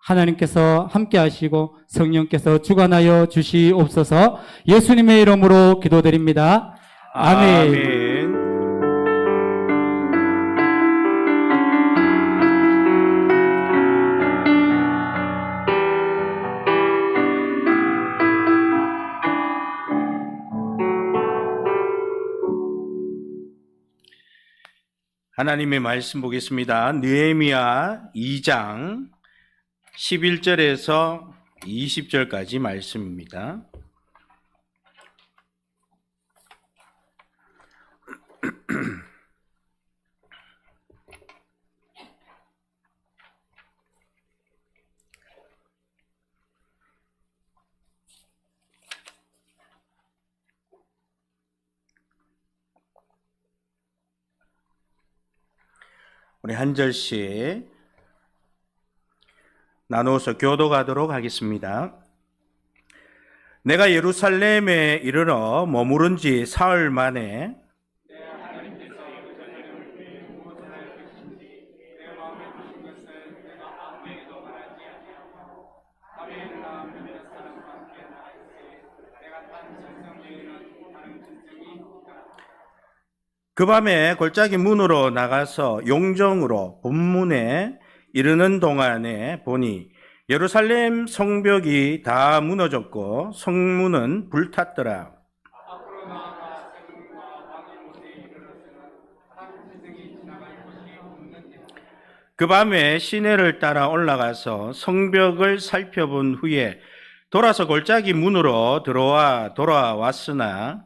하나님께서 함께 하시고 성령께서 주관하여 주시옵소서. 예수님의 이름으로 기도드립니다. 아멘. 아멘. 하나님의 말씀 보겠습니다. 느헤미야 2장 11절에서 20절까지 말씀입니다. 우리 한 절씩 나누어서 교독하도록 하겠습니다. 내가 예루살렘에 이르러 머무른 지 사흘 만에 그 밤에 골짜기 문으로 나가서 용정으로 본문에 이르는 동안에 보니 예루살렘 성벽이 다 무너졌고 성문은 불탔더라. 그 밤에 시내를 따라 올라가서 성벽을 살펴본 후에 돌아서 골짜기 문으로 돌아왔으나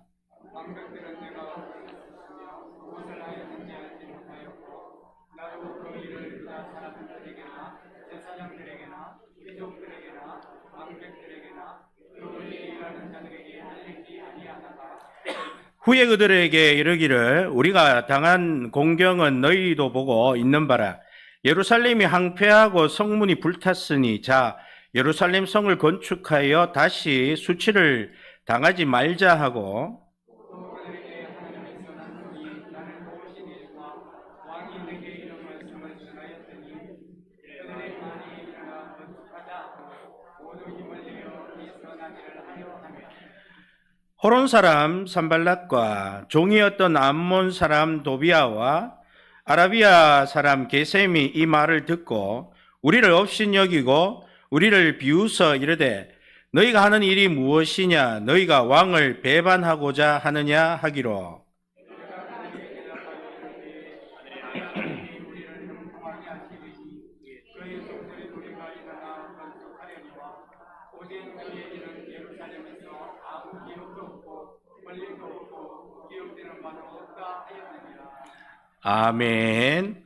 후에 그들에게 이르기를 우리가 당한 공경은 너희도 보고 있는 바라. 예루살렘이 항폐하고 성문이 불탔으니 자 예루살렘 성을 건축하여 다시 수치를 당하지 말자 하고 호론 사람 산발락과 종이었던 암몬 사람 도비아와 아라비아 사람 게셈이 이 말을 듣고 우리를 업신여기고 우리를 비웃어 이르되 너희가 하는 일이 무엇이냐 너희가 왕을 배반하고자 하느냐 하기로 아멘.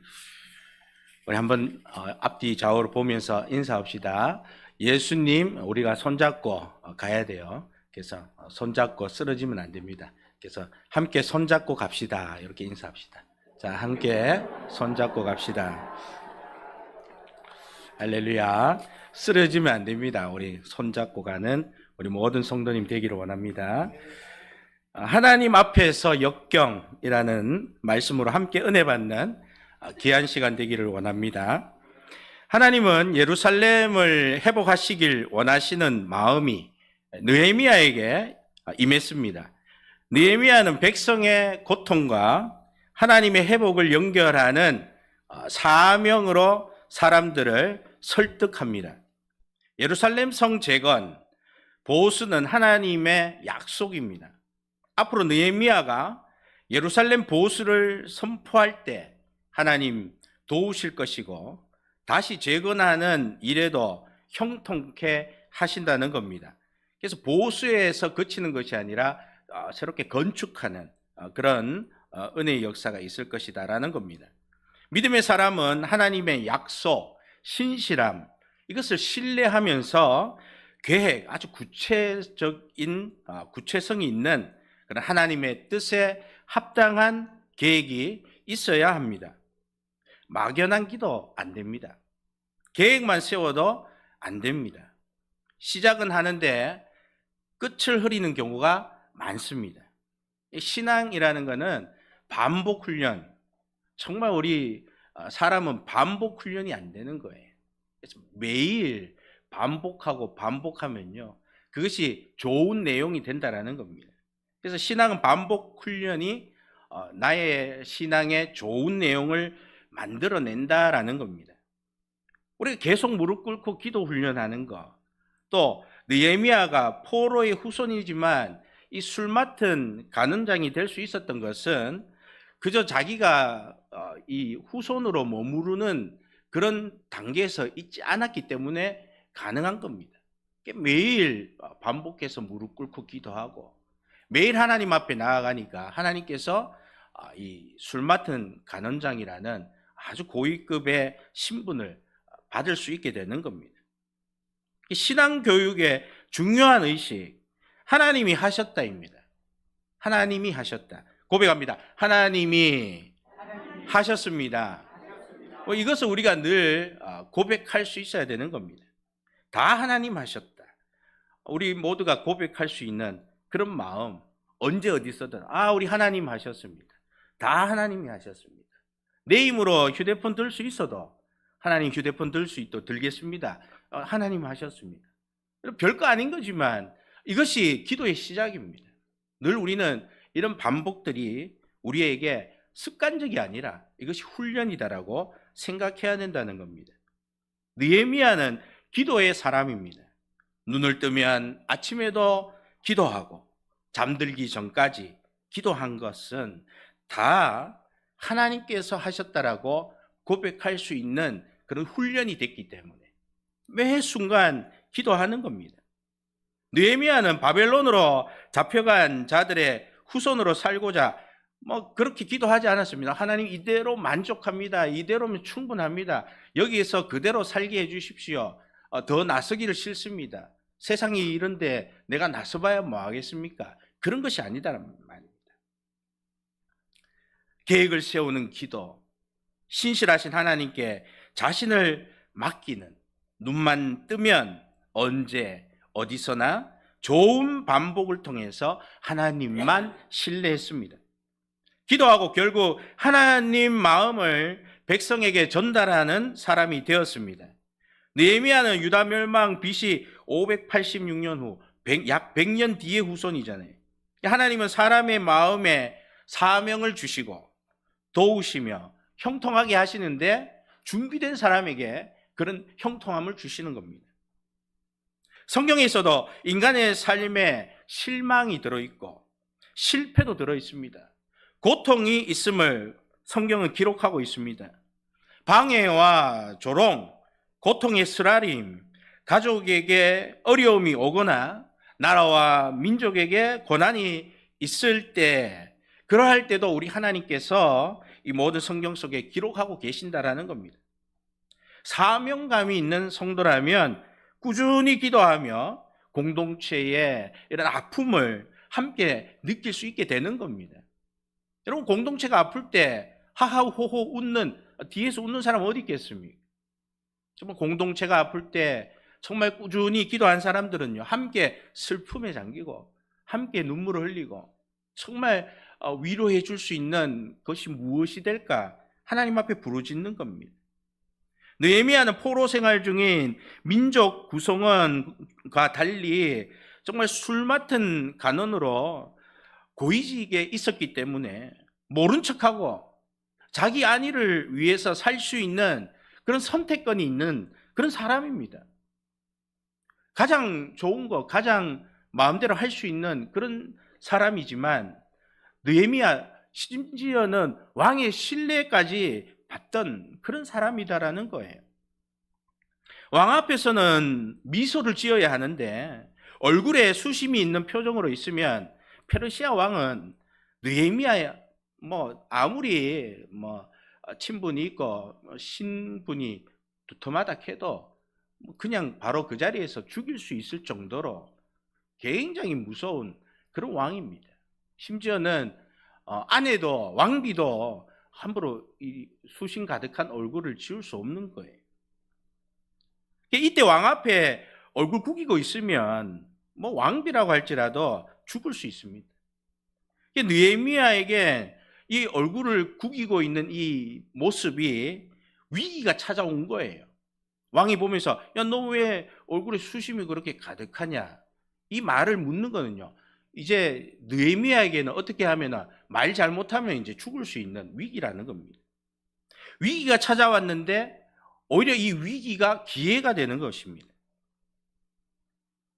우리 한번 앞뒤 좌우로 보면서 인사합시다. 예수님 우리가 손잡고 가야 돼요. 그래서 손잡고 쓰러지면 안 됩니다. 그래서 함께 손잡고 갑시다. 이렇게 인사합시다. 자, 함께 손잡고 갑시다. 할렐루야. 쓰러지면 안 됩니다. 우리 손잡고 가는 우리 모든 성도님 되기를 원합니다. 하나님 앞에서 역경이라는 말씀으로 함께 은혜 받는 귀한 시간 되기를 원합니다. 하나님은 예루살렘을 회복하시길 원하시는 마음이 느헤미야에게 임했습니다. 느헤미야는 백성의 고통과 하나님의 회복을 연결하는 사명으로 사람들을 설득합니다. 예루살렘 성 재건, 보수는 하나님의 약속입니다. 앞으로 느헤미야가 예루살렘 보수를 선포할 때 하나님 도우실 것이고 다시 재건하는 일에도 형통케 하신다는 겁니다. 그래서 보수에서 그치는 것이 아니라 새롭게 건축하는 그런 은혜의 역사가 있을 것이다라는 겁니다. 믿음의 사람은 하나님의 약속, 신실함 이것을 신뢰하면서 계획, 아주 구체성이 있는 그런 하나님의 뜻에 합당한 계획이 있어야 합니다. 막연한 기도 안 됩니다. 계획만 세워도 안 됩니다. 시작은 하는데 끝을 흐리는 경우가 많습니다. 신앙이라는 것은 반복 훈련, 정말 우리 사람은 반복 훈련이 안 되는 거예요. 그래서 매일 반복하고 반복하면요, 그것이 좋은 내용이 된다라는 겁니다. 그래서 신앙은 반복 훈련이 나의 신앙의 좋은 내용을 만들어낸다라는 겁니다. 우리가 계속 무릎 꿇고 기도 훈련하는 거, 또 느헤미야가 포로의 후손이지만 이 술 맡은 간원장이 될 수 있었던 것은 그저 자기가 이 후손으로 머무르는 그런 단계에서 있지 않았기 때문에 가능한 겁니다. 매일 반복해서 무릎 꿇고 기도하고 매일 하나님 앞에 나아가니까 하나님께서 이 술 맡은 간원장이라는 아주 고위급의 신분을 받을 수 있게 되는 겁니다. 신앙 교육의 중요한 의식, 하나님이 하셨다입니다. 하나님이 하셨다. 고백합니다. 하나님이 하셨습니다. 이것을 우리가 늘 고백할 수 있어야 되는 겁니다. 다 하나님 하셨다. 우리 모두가 고백할 수 있는 그런 마음, 언제 어디서든 우리 하나님 하셨습니다. 다 하나님이 하셨습니다. 내 힘으로 휴대폰 들 수 있어도 하나님 휴대폰 들 수 있도록 들겠습니다. 하나님 하셨습니다. 별거 아닌 거지만 이것이 기도의 시작입니다. 늘 우리는 이런 반복들이 우리에게 습관적이 아니라 이것이 훈련이다라고 생각해야 된다는 겁니다. 느헤미야는 기도의 사람입니다. 눈을 뜨면 아침에도 기도하고 잠들기 전까지 기도한 것은 다 하나님께서 하셨다라고 고백할 수 있는 그런 훈련이 됐기 때문에 매 순간 기도하는 겁니다. 느헤미야는 바벨론으로 잡혀간 자들의 후손으로 살고자 그렇게 기도하지 않았습니다. 하나님 이대로 만족합니다. 이대로면 충분합니다. 여기에서 그대로 살게 해주십시오. 더 나서기를 싫습니다. 세상이 이런데 내가 나서봐야 뭐 하겠습니까? 그런 것이 아니다라는 말입니다. 계획을 세우는 기도, 신실하신 하나님께 자신을 맡기는, 눈만 뜨면 언제 어디서나 좋은 반복을 통해서 하나님만 신뢰했습니다. 기도하고 결국 하나님 마음을 백성에게 전달하는 사람이 되었습니다. 느헤미야는 유다 멸망 BC 586년 후 약 100년 뒤의 후손이잖아요. 하나님은 사람의 마음에 사명을 주시고 도우시며 형통하게 하시는데 준비된 사람에게 그런 형통함을 주시는 겁니다. 성경에 있어도 인간의 삶에 실망이 들어있고 실패도 들어있습니다. 고통이 있음을 성경은 기록하고 있습니다. 방해와 조롱, 고통의 쓰라림, 가족에게 어려움이 오거나 나라와 민족에게 고난이 있을 때, 그러할 때도 우리 하나님께서 이 모든 성경 속에 기록하고 계신다라는 겁니다. 사명감이 있는 성도라면 꾸준히 기도하며 공동체의 이런 아픔을 함께 느낄 수 있게 되는 겁니다. 여러분, 공동체가 아플 때 하하호호 웃는, 뒤에서 웃는 사람 어디 있겠습니까? 정말 공동체가 아플 때 정말 꾸준히 기도한 사람들은요, 함께 슬픔에 잠기고 함께 눈물을 흘리고 정말 위로해 줄 수 있는 것이 무엇이 될까? 하나님 앞에 부르짖는 겁니다. 느헤미야는 포로 생활 중인 민족 구성원과 달리 정말 술 맡은 간원으로 고위직에 있었기 때문에 모른 척하고 자기 안위를 위해서 살 수 있는 그런 선택권이 있는 그런 사람입니다. 가장 좋은 거, 가장 마음대로 할 수 있는 그런 사람이지만 느헤미야 심지어는 왕의 신뢰까지 받던 그런 사람이다라는 거예요. 왕 앞에서는 미소를 지어야 하는데 얼굴에 수심이 있는 표정으로 있으면 페르시아 왕은 느헤미야 아무리 친분이 있고 신분이 두터마다 해도 그냥 바로 그 자리에서 죽일 수 있을 정도로 굉장히 무서운 그런 왕입니다. 심지어는 아내도 왕비도 함부로 이 수심 가득한 얼굴을 지울 수 없는 거예요. 이때 왕 앞에 얼굴 구기고 있으면 왕비라고 할지라도 죽을 수 있습니다. 느헤미야에게 이 얼굴을 구기고 있는 이 모습이 위기가 찾아온 거예요. 왕이 보면서 야, 너 왜 얼굴에 수심이 그렇게 가득하냐? 이 말을 묻는 거는요. 이제 느헤미야에게는 어떻게 하면 말 잘못하면 이제 죽을 수 있는 위기라는 겁니다. 위기가 찾아왔는데 오히려 이 위기가 기회가 되는 것입니다.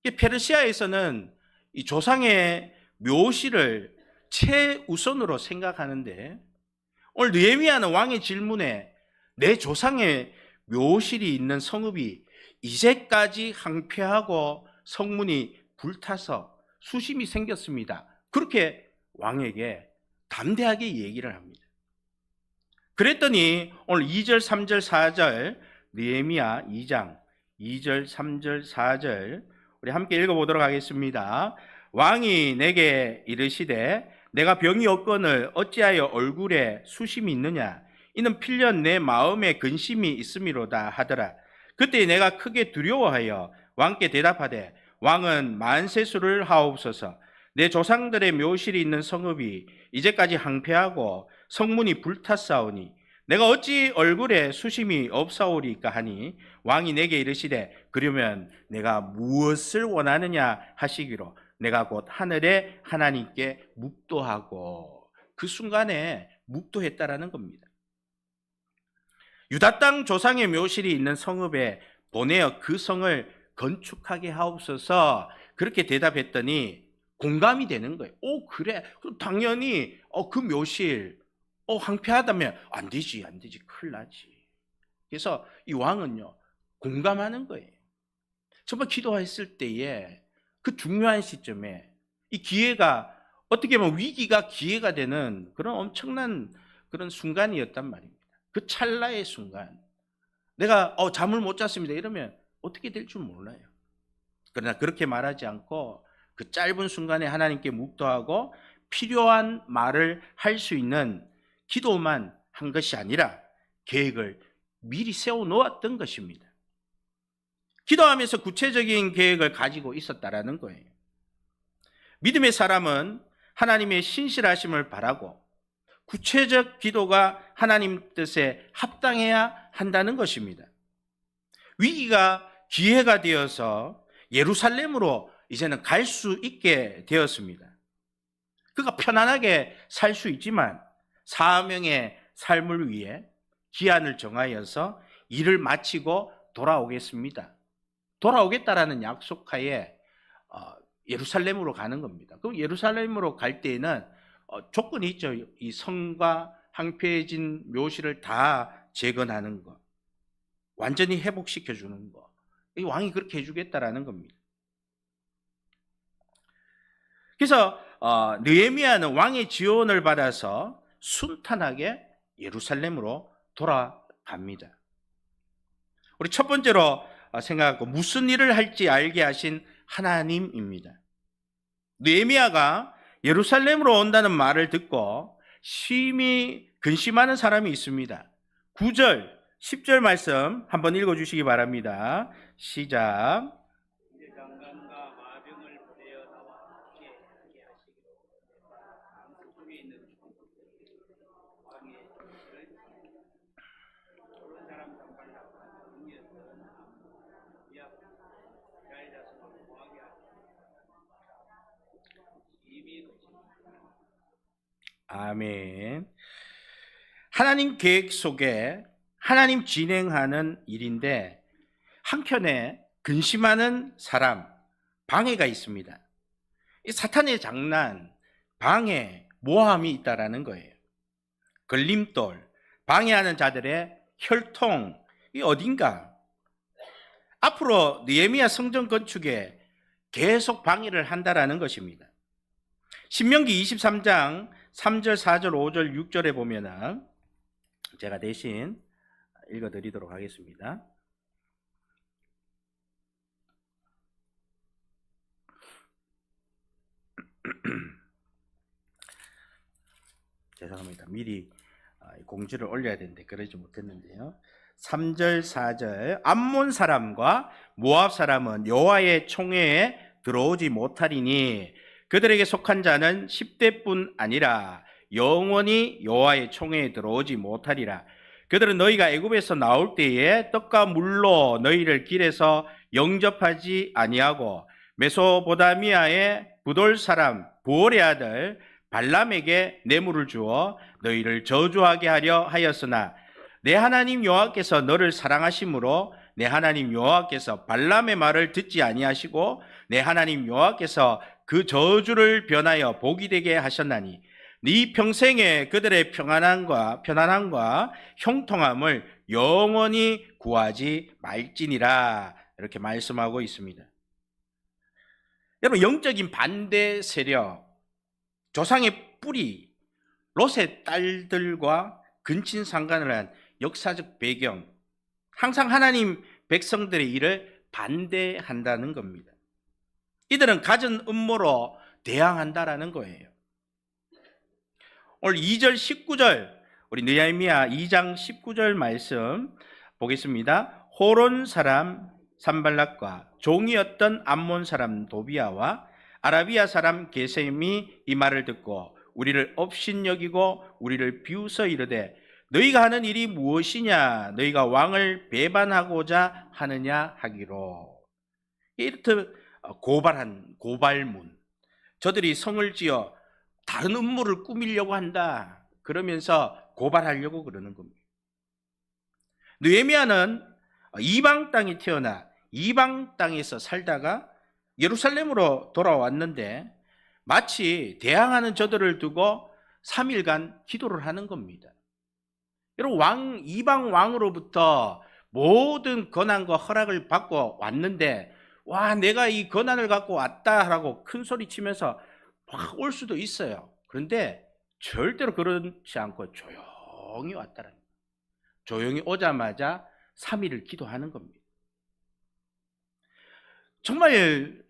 페르시아에서는 이 조상의 묘시를 최우선으로 생각하는데 오늘 느헤미야는 왕의 질문에 내 조상의 묘실이 있는 성읍이 이제까지 황폐하고 성문이 불타서 수심이 생겼습니다. 그렇게 왕에게 담대하게 얘기를 합니다. 그랬더니 오늘 2절, 3절, 4절 느헤미야 2장 2절, 3절, 4절 우리 함께 읽어보도록 하겠습니다. 왕이 내게 이르시되 내가 병이 없거늘 어찌하여 얼굴에 수심이 있느냐? 이는 필연 내 마음에 근심이 있음이로다 하더라. 그때 내가 크게 두려워하여 왕께 대답하되 왕은 만세수를 하옵소서. 내 조상들의 묘실이 있는 성읍이 이제까지 황폐하고 성문이 불탔사오니 내가 어찌 얼굴에 수심이 없사오리까 하니 왕이 내게 이르시되 그러면 내가 무엇을 원하느냐 하시기로 내가 곧 하늘의 하나님께 묵도하고 그 순간에 묵도했다라는 겁니다. 유다 땅 조상의 묘실이 있는 성읍에 보내어 그 성을 건축하게 하옵소서 그렇게 대답했더니 공감이 되는 거예요. 오 그래 당연히 그 묘실 황폐하다면 안 되지 큰일 나지. 그래서 이 왕은요 공감하는 거예요. 정말 기도했을 때에 그 중요한 시점에 이 기회가 어떻게 보면 위기가 기회가 되는 그런 엄청난 그런 순간이었단 말입니다. 그 찰나의 순간 내가 잠을 못 잤습니다 이러면 어떻게 될 줄 몰라요. 그러나 그렇게 말하지 않고 그 짧은 순간에 하나님께 묵도하고 필요한 말을 할 수 있는 기도만 한 것이 아니라 계획을 미리 세워놓았던 것입니다. 기도하면서 구체적인 계획을 가지고 있었다라는 거예요. 믿음의 사람은 하나님의 신실하심을 바라고 구체적 기도가 하나님 뜻에 합당해야 한다는 것입니다. 위기가 기회가 되어서 예루살렘으로 이제는 갈 수 있게 되었습니다. 그가 편안하게 살 수 있지만 사명의 삶을 위해 기한을 정하여서 일을 마치고 돌아오겠습니다. 돌아오겠다라는 약속하에 예루살렘으로 가는 겁니다. 그럼 예루살렘으로 갈 때에는 조건이 있죠. 이 성과 황폐해진 묘실을 다 재건하는 것, 완전히 회복시켜 주는 것. 이 왕이 그렇게 해주겠다라는 겁니다. 그래서 느헤미야는 왕의 지원을 받아서 순탄하게 예루살렘으로 돌아갑니다. 우리 첫 번째로 생각하고 무슨 일을 할지 알게 하신 하나님입니다. 느헤미야가 예루살렘으로 온다는 말을 듣고 심히 근심하는 사람이 있습니다. 9절, 10절 말씀 한번 읽어주시기 바랍니다. 시작. 아멘. 하나님 계획 속에 하나님 진행하는 일인데 한켠에 근심하는 사람, 방해가 있습니다. 이 사탄의 장난, 방해, 모함이 있다라는 거예요. 걸림돌, 방해하는 자들의 혈통, 이 어딘가 앞으로 느헤미야 성전 건축에 계속 방해를 한다라는 것입니다. 신명기 23장 3절, 4절, 5절, 6절에 보면은 제가 대신 읽어드리도록 하겠습니다. 죄송합니다. 미리 공지를 올려야 되는데 그러지 못했는데요. 3절, 4절 암몬 사람과 모압 사람은 여호와의 총회에 들어오지 못하리니 그들에게 속한 자는 10대뿐 아니라 영원히 여호와의 총회에 들어오지 못하리라. 그들은 너희가 애굽에서 나올 때에 떡과 물로 너희를 길에서 영접하지 아니하고 메소포다미아의 부돌 사람 부올의 아들 발람에게 뇌물을 주어 너희를 저주하게 하려 하였으나 내 하나님 여호와께서 너를 사랑하심으로 내 하나님 여호와께서 발람의 말을 듣지 아니하시고 내 하나님 여호와께서 그 저주를 변하여 복이 되게 하셨나니 네 평생에 그들의 편안함과 형통함을 영원히 구하지 말지니라. 이렇게 말씀하고 있습니다. 여러분, 영적인 반대 세력, 조상의 뿌리, 롯의 딸들과 근친상간을 한 역사적 배경, 항상 하나님 백성들의 일을 반대한다는 겁니다. 이들은 갖은 음모로 대항한다라는 거예요. 오늘 2절 19절 우리 느헤미야 2장 19절 말씀 보겠습니다. 호론 사람 산발락과 종이었던 암몬 사람 도비아와 아라비아 사람 게셈이 이 말을 듣고 우리를 업신여기고 우리를 비웃어 이르되 너희가 하는 일이 무엇이냐? 너희가 왕을 배반하고자 하느냐 하기로. 이렇듯 고발문. 저들이 성을 지어 다른 음모를 꾸미려고 한다. 그러면서 고발하려고 그러는 겁니다. 느헤미야는 이방 땅에 태어나 이방 땅에서 살다가 예루살렘으로 돌아왔는데 마치 대항하는 저들을 두고 3일간 기도를 하는 겁니다. 여러분, 이방 왕으로부터 모든 권한과 허락을 받고 왔는데 와, 내가 이 권한을 갖고 왔다라고 큰 소리 치면서 확 올 수도 있어요. 그런데 절대로 그렇지 않고 조용히 왔다는 거예요. 조용히 오자마자 3일을 기도하는 겁니다. 정말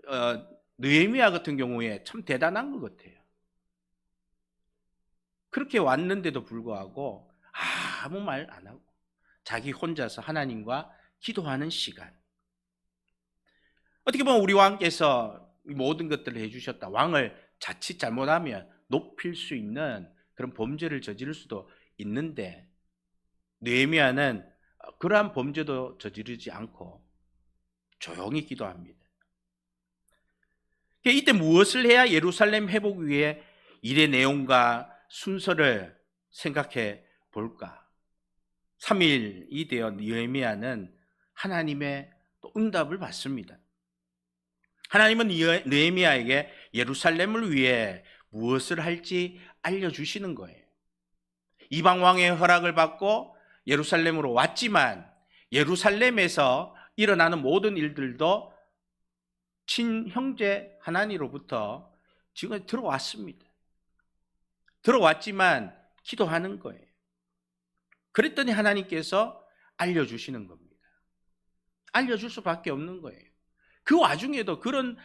느헤미야 같은 경우에 참 대단한 것 같아요. 그렇게 왔는데도 불구하고 아무 말 안 하고 자기 혼자서 하나님과 기도하는 시간. 어떻게 보면 우리 왕께서 모든 것들을 해주셨다. 왕을 자칫 잘못하면 높일 수 있는 그런 범죄를 저지를 수도 있는데 느헤미야는 그러한 범죄도 저지르지 않고 조용히 기도합니다. 이때 무엇을 해야 예루살렘 회복 위에 일의 내용과 순서를 생각해 볼까? 3일이 되어 느헤미야는 하나님의 또 응답을 받습니다. 하나님은 느헤미야에게 예루살렘을 위해 무엇을 할지 알려주시는 거예요. 이방 왕의 허락을 받고 예루살렘으로 왔지만 예루살렘에서 일어나는 모든 일들도 친형제 하나님으로부터 지금 들어왔습니다. 들어왔지만 기도하는 거예요. 그랬더니 하나님께서 알려주시는 겁니다. 알려줄 수밖에 없는 거예요. 그 와중에도 그런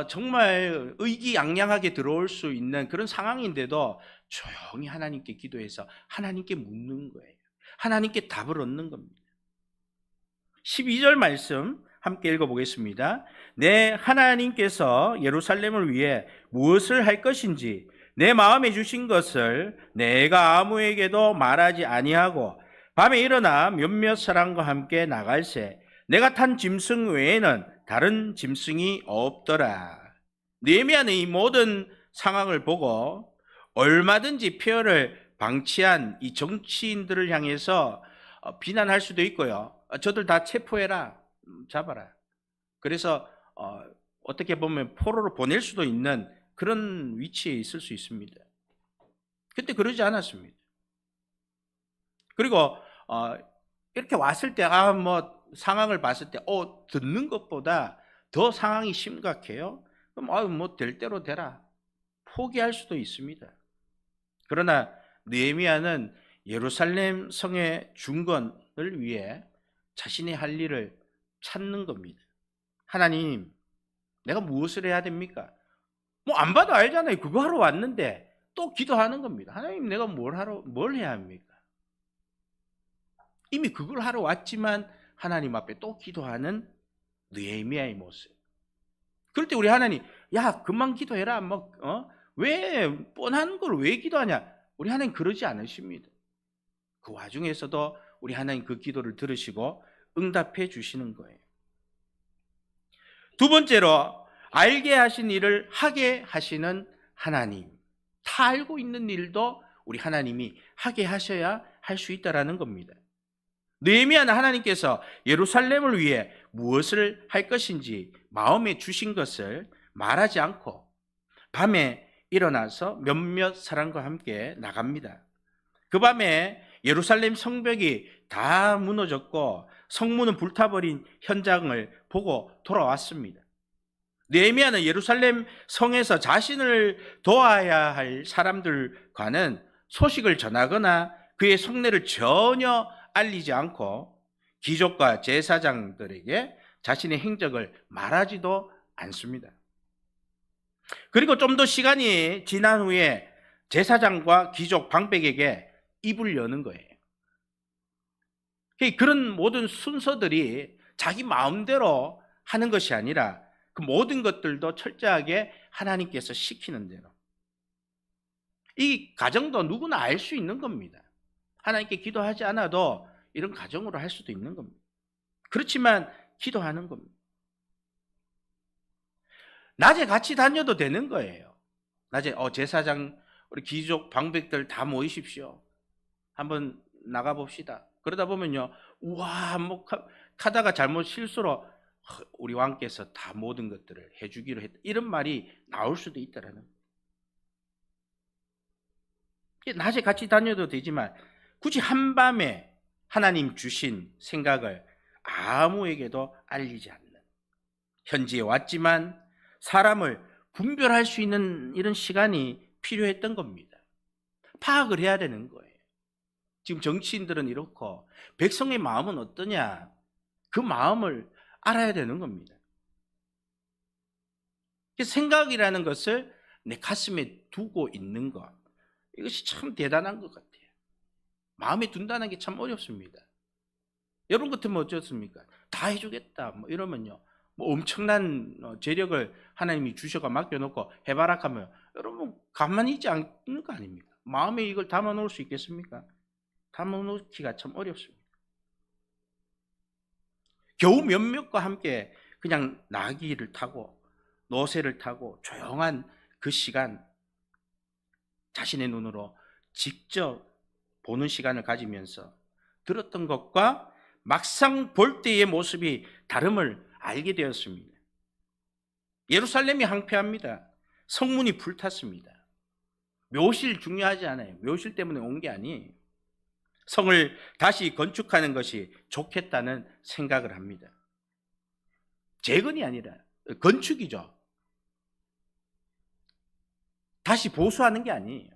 정말 의기양양하게 들어올 수 있는 그런 상황인데도 조용히 하나님께 기도해서 하나님께 묻는 거예요. 하나님께 답을 얻는 겁니다. 12절 말씀 함께 읽어보겠습니다. 내 하나님께서 예루살렘을 위해 무엇을 할 것인지 내 마음에 주신 것을 내가 아무에게도 말하지 아니하고 밤에 일어나 몇몇 사람과 함께 나갈새 내가 탄 짐승 외에는 다른 짐승이 없더라. 느헤미야는 이 모든 상황을 보고 얼마든지 폐허를 방치한 이 정치인들을 향해서 비난할 수도 있고요. 저들 다 체포해라, 잡아라. 그래서 어떻게 보면 포로로 보낼 수도 있는 그런 위치에 있을 수 있습니다. 그때 그러지 않았습니다. 그리고 이렇게 왔을 때 상황을 봤을 때 듣는 것보다 더 상황이 심각해요. 그럼 될 대로 되라. 포기할 수도 있습니다. 그러나 느헤미야는 예루살렘 성의 중건을 위해 자신이 할 일을 찾는 겁니다. 하나님, 내가 무엇을 해야 됩니까? 안 봐도 알잖아요. 그거 하러 왔는데 또 기도하는 겁니다. 하나님, 내가 뭘 해야 합니까? 이미 그걸 하러 왔지만 하나님 앞에 또 기도하는 느헤미야의 모습. 그럴 때 우리 하나님, 야, 그만 기도해라. 왜 뻔한 걸 왜 기도하냐? 우리 하나님 그러지 않으십니다. 그 와중에서도 우리 하나님 그 기도를 들으시고 응답해 주시는 거예요. 두 번째로 알게 하신 일을 하게 하시는 하나님. 다 알고 있는 일도 우리 하나님이 하게 하셔야 할 수 있다라는 겁니다. 느헤미야는 하나님께서 예루살렘을 위해 무엇을 할 것인지 마음에 주신 것을 말하지 않고 밤에 일어나서 몇몇 사람과 함께 나갑니다. 그 밤에 예루살렘 성벽이 다 무너졌고 성문은 불타버린 현장을 보고 돌아왔습니다. 느헤미야는 예루살렘 성에서 자신을 도와야 할 사람들과는 소식을 전하거나 그의 속내를 전혀 알리지 않고 귀족과 제사장들에게 자신의 행적을 말하지도 않습니다. 그리고 좀 더 시간이 지난 후에 제사장과 귀족 방백에게 입을 여는 거예요. 그런 모든 순서들이 자기 마음대로 하는 것이 아니라 그 모든 것들도 철저하게 하나님께서 시키는 대로. 이 가정도 누구나 알 수 있는 겁니다. 하나님께 기도하지 않아도 이런 가정으로 할 수도 있는 겁니다. 그렇지만 기도하는 겁니다. 낮에 같이 다녀도 되는 거예요. 낮에 제사장, 우리 귀족, 방백들 다 모이십시오. 한번 나가봅시다. 그러다 보면요, 우와, 하다가 잘못 실수로 우리 왕께서 다 모든 것들을 해주기로 했다. 이런 말이 나올 수도 있다라는 거예요. 낮에 같이 다녀도 되지만 굳이 한밤에 하나님 주신 생각을 아무에게도 알리지 않는, 현지에 왔지만 사람을 분별할 수 있는 이런 시간이 필요했던 겁니다. 파악을 해야 되는 거예요. 지금 정치인들은 이렇고 백성의 마음은 어떠냐, 그 마음을 알아야 되는 겁니다. 생각이라는 것을 내 가슴에 두고 있는 것, 이것이 참 대단한 것 같아요. 마음에 둔다는 게 참 어렵습니다. 여러분 같으면 어쩌습니까? 다 해주겠다 이러면요, 엄청난 재력을 하나님이 주셔가 맡겨놓고 해봐라 하면 여러분 가만히 있지 않는 거 아닙니까? 마음에 이걸 담아놓을 수 있겠습니까? 담아놓기가 참 어렵습니다. 겨우 몇몇과 함께 그냥 나귀를 타고 노새를 타고 조용한 그 시간, 자신의 눈으로 직접 보는 시간을 가지면서 들었던 것과 막상 볼 때의 모습이 다름을 알게 되었습니다. 예루살렘이 황폐합니다. 성문이 불탔습니다. 묘실 중요하지 않아요. 묘실 때문에 온 게 아니에요. 성을 다시 건축하는 것이 좋겠다는 생각을 합니다. 재건이 아니라 건축이죠. 다시 보수하는 게 아니에요.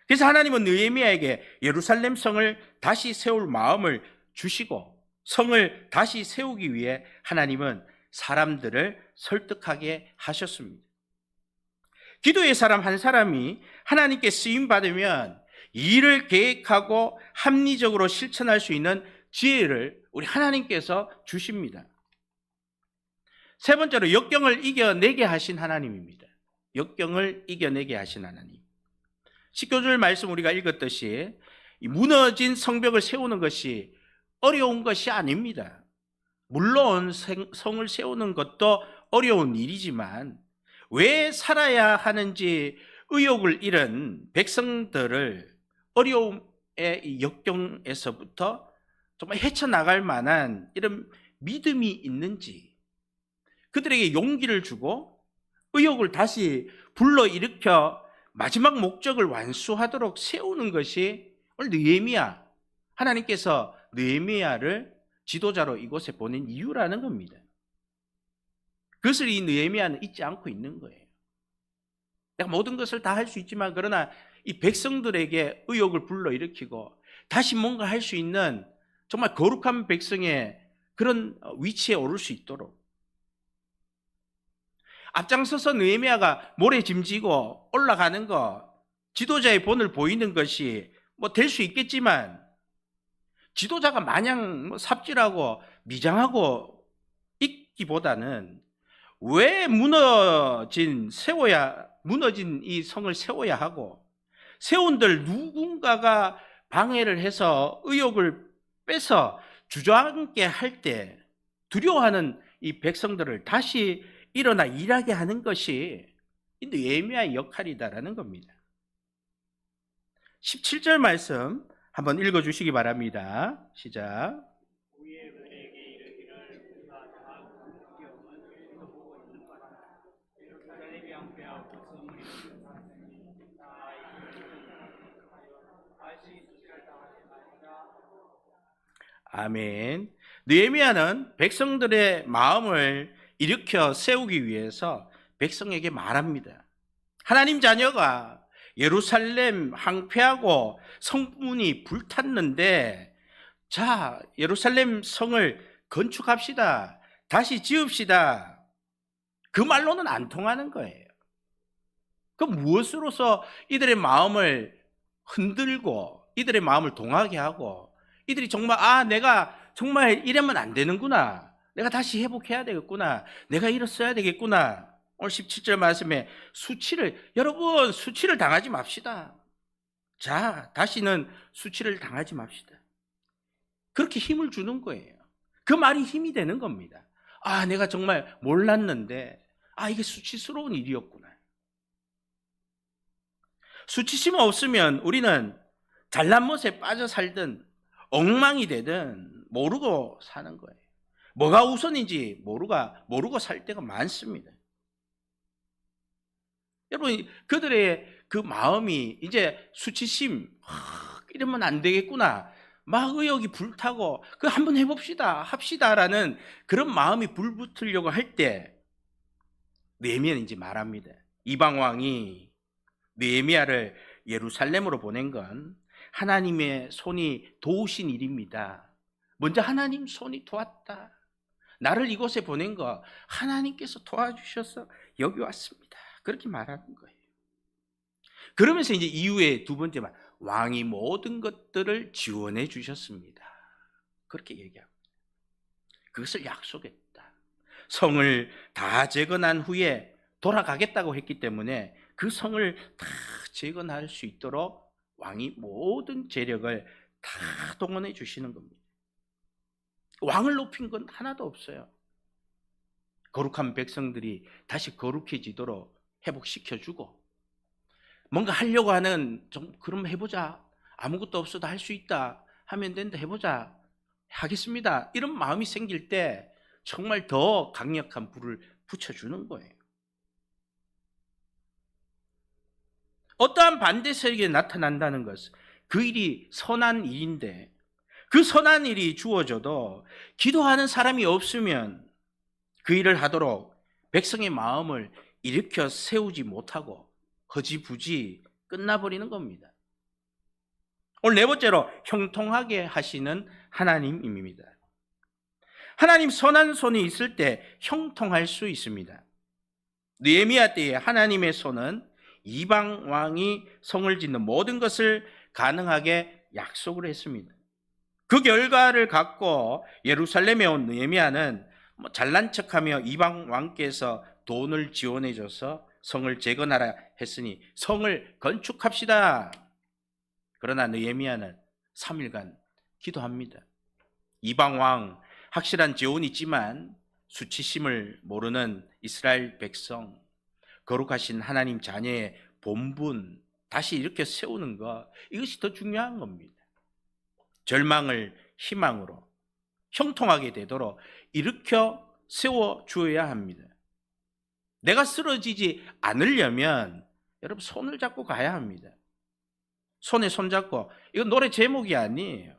그래서 하나님은 느헤미야에게 예루살렘 성을 다시 세울 마음을 주시고 성을 다시 세우기 위해 하나님은 사람들을 설득하게 하셨습니다. 기도의 사람 한 사람이 하나님께 쓰임 받으면 일을 계획하고 합리적으로 실천할 수 있는 지혜를 우리 하나님께서 주십니다. 세 번째로 역경을 이겨내게 하신 하나님입니다. 역경을 이겨내게 하신 하나님. 19절 말씀 우리가 읽었듯이 무너진 성벽을 세우는 것이 어려운 것이 아닙니다. 물론 성을 세우는 것도 어려운 일이지만 왜 살아야 하는지 의욕을 잃은 백성들을 어려움의 역경에서부터 정말 헤쳐나갈 만한 이런 믿음이 있는지, 그들에게 용기를 주고 의욕을 다시 불러일으켜 마지막 목적을 완수하도록 세우는 것이 오늘 느헤미야, 하나님께서 느헤미야를 지도자로 이곳에 보낸 이유라는 겁니다. 그것을 이 느헤미야는 잊지 않고 있는 거예요. 내가 모든 것을 다 할 수 있지만 그러나 이 백성들에게 의욕을 불러일으키고 다시 뭔가 할 수 있는 정말 거룩한 백성의 그런 위치에 오를 수 있도록 앞장서서 느헤미야가 모래 짐지고 올라가는 것, 지도자의 본을 보이는 것이 될 수 있겠지만 지도자가 마냥 삽질하고 미장하고 있기보다는 왜 무너진 이 성을 세워야 하고 세운들 누군가가 방해를 해서 의욕을 빼서 주저앉게 할 때 두려워하는 이 백성들을 다시 일어나 일하게 하는 것이 느헤미야의 역할이다라는 겁니다. 17절 말씀 한번 읽어주시기 바랍니다. 시작. 아멘. 느헤미야는 백성들의 마음을 일으켜 세우기 위해서 백성에게 말합니다. 하나님 자녀가 예루살렘 황폐하고 성문이 불탔는데, 자, 예루살렘 성을 건축합시다. 다시 지읍시다. 그 말로는 안 통하는 거예요. 그 무엇으로서 이들의 마음을 흔들고 이들의 마음을 동하게 하고 이들이 정말 내가 정말 이러면 안 되는구나. 내가 다시 회복해야 되겠구나. 내가 일어서야 되겠구나. 오늘 17절 말씀에 여러분 수치를 당하지 맙시다. 자, 다시는 수치를 당하지 맙시다. 그렇게 힘을 주는 거예요. 그 말이 힘이 되는 겁니다. 내가 정말 몰랐는데 이게 수치스러운 일이었구나. 수치심 없으면 우리는 잘난 못에 빠져 살든 엉망이 되든 모르고 사는 거예요. 뭐가 우선인지 모르고 살 때가 많습니다. 여러분, 그들의 그 마음이 이제 수치심, 이러면 안 되겠구나. 막 의욕이 불타고 한번 합시다라는 그런 마음이 불붙으려고 할 때 느헤미야는 이제 말합니다. 이방 왕이 느헤미야를 예루살렘으로 보낸 건 하나님의 손이 도우신 일입니다. 먼저 하나님 손이 도왔다. 나를 이곳에 보낸 거 하나님께서 도와주셔서 여기 왔습니다. 그렇게 말하는 거예요. 그러면서 이제 이후에 두 번째 말, 왕이 모든 것들을 지원해 주셨습니다. 그렇게 얘기합니다. 그것을 약속했다. 성을 다 재건한 후에 돌아가겠다고 했기 때문에 그 성을 다 재건할 수 있도록 왕이 모든 재력을 다 동원해 주시는 겁니다. 왕을 높인 건 하나도 없어요. 거룩한 백성들이 다시 거룩해지도록 회복시켜주고, 뭔가 하려고 하는 그럼 해보자, 아무것도 없어도 할 수 있다, 하면 된다, 해보자, 하겠습니다, 이런 마음이 생길 때 정말 더 강력한 불을 붙여주는 거예요. 어떠한 반대 세력이 나타난다는 것은 그 일이 선한 일인데, 그 선한 일이 주어져도 기도하는 사람이 없으면 그 일을 하도록 백성의 마음을 일으켜 세우지 못하고 허지부지 끝나버리는 겁니다. 오늘 네 번째로 형통하게 하시는 하나님입니다. 하나님 선한 손이 있을 때 형통할 수 있습니다. 느헤미야 때에 하나님의 손은 이방 왕이 성을 짓는 모든 것을 가능하게 약속을 했습니다. 그 결과를 갖고 예루살렘에 온 느헤미야는 잘난 척하며 이방 왕께서 돈을 지원해줘서 성을 재건하라 했으니 성을 건축합시다. 그러나 느헤미야는 3일간 기도합니다. 이방 왕, 확실한 재원이 있지만 수치심을 모르는 이스라엘 백성, 거룩하신 하나님 자녀의 본분 다시 이렇게 세우는 것, 이것이 더 중요한 겁니다. 절망을 희망으로 형통하게 되도록 일으켜 세워 주어야 합니다. 내가 쓰러지지 않으려면 여러분 손을 잡고 가야 합니다. 손에 손 잡고, 이건 노래 제목이 아니에요.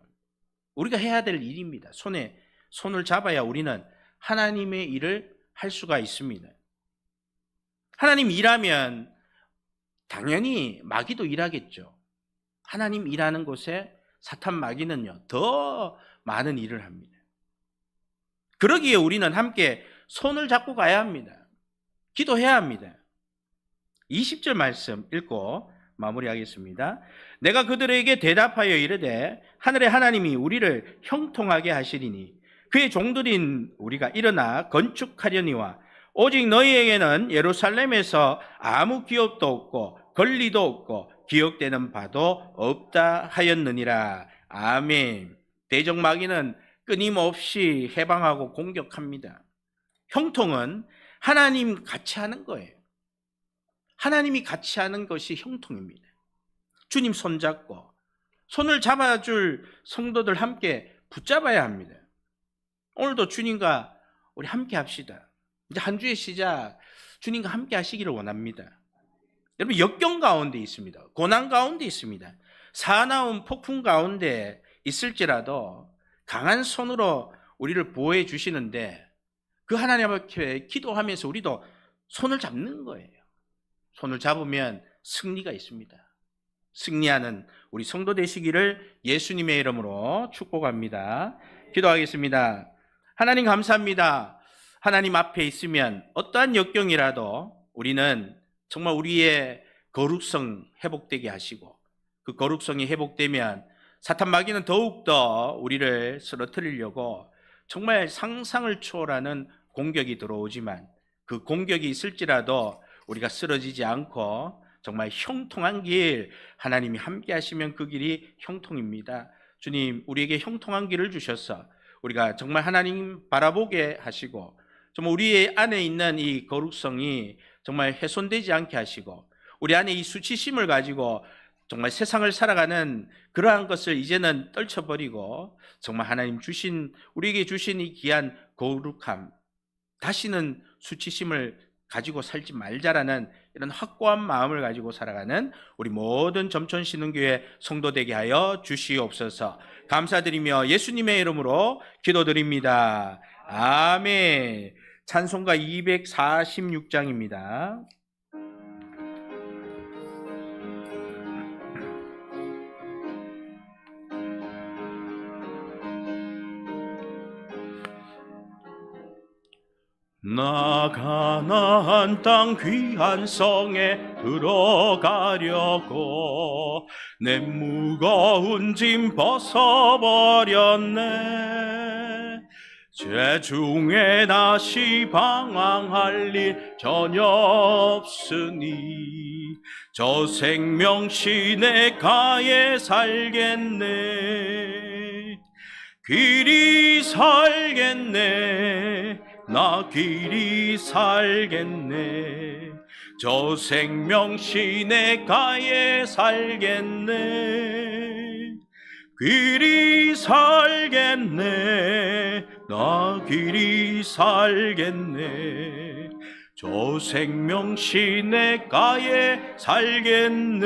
우리가 해야 될 일입니다. 손에 손을 잡아야 우리는 하나님의 일을 할 수가 있습니다. 하나님 일하면 당연히 마귀도 일하겠죠. 하나님 일하는 곳에 사탄 마귀는요, 더 많은 일을 합니다. 그러기에 우리는 함께 손을 잡고 가야 합니다. 기도해야 합니다. 20절 말씀 읽고 마무리하겠습니다. 내가 그들에게 대답하여 이르되 하늘의 하나님이 우리를 형통하게 하시리니 그의 종들인 우리가 일어나 건축하려니와 오직 너희에게는 예루살렘에서 아무 기업도 없고 권리도 없고 기억되는 바도 없다 하였느니라. 아멘. 대적마귀는 끊임없이 해방하고 공격합니다. 형통은 하나님 같이 하는 거예요. 하나님이 같이 하는 것이 형통입니다. 주님 손잡고 손을 잡아줄 성도들 함께 붙잡아야 합니다. 오늘도 주님과 우리 함께 합시다. 이제 한 주의 시작, 주님과 함께 하시기를 원합니다. 여러분, 역경 가운데 있습니다. 고난 가운데 있습니다. 사나운 폭풍 가운데 있을지라도 강한 손으로 우리를 보호해 주시는데, 그 하나님 앞에 기도하면서 우리도 손을 잡는 거예요. 손을 잡으면 승리가 있습니다. 승리하는 우리 성도 되시기를 예수님의 이름으로 축복합니다. 기도하겠습니다. 하나님 감사합니다. 하나님 앞에 있으면 어떠한 역경이라도 우리는 정말 우리의 거룩성 회복되게 하시고, 그 거룩성이 회복되면 사탄 마귀는 더욱더 우리를 쓰러뜨리려고 정말 상상을 초월하는 공격이 들어오지만, 그 공격이 있을지라도 우리가 쓰러지지 않고 정말 형통한 길, 하나님이 함께 하시면 그 길이 형통입니다. 주님, 우리에게 형통한 길을 주셔서 우리가 정말 하나님 바라보게 하시고, 정말 우리 안에 있는 이 거룩성이 정말 훼손되지 않게 하시고, 우리 안에 이 수치심을 가지고 정말 세상을 살아가는 그러한 것을 이제는 떨쳐버리고, 정말 하나님 주신, 우리에게 주신 이 귀한 거룩함, 다시는 수치심을 가지고 살지 말자라는 이런 확고한 마음을 가지고 살아가는 우리 모든 점천신흥교회 성도 되게 하여 주시옵소서. 감사드리며 예수님의 이름으로 기도드립니다. 아멘. 찬송가 246장입니다. 나 가나안 땅 귀한 성에 들어가려고 내 무거운 짐 벗어버렸네. 죄 중에 다시 방황할 일 전혀 없으니 저 생명시 내 가에 살겠네. 길이 살겠네. 나 길이 살겠네. 저 생명시 내 가에 살겠네. 길이 살겠네. 나 길이 살겠네. 저 생명시 내 가에 살겠네.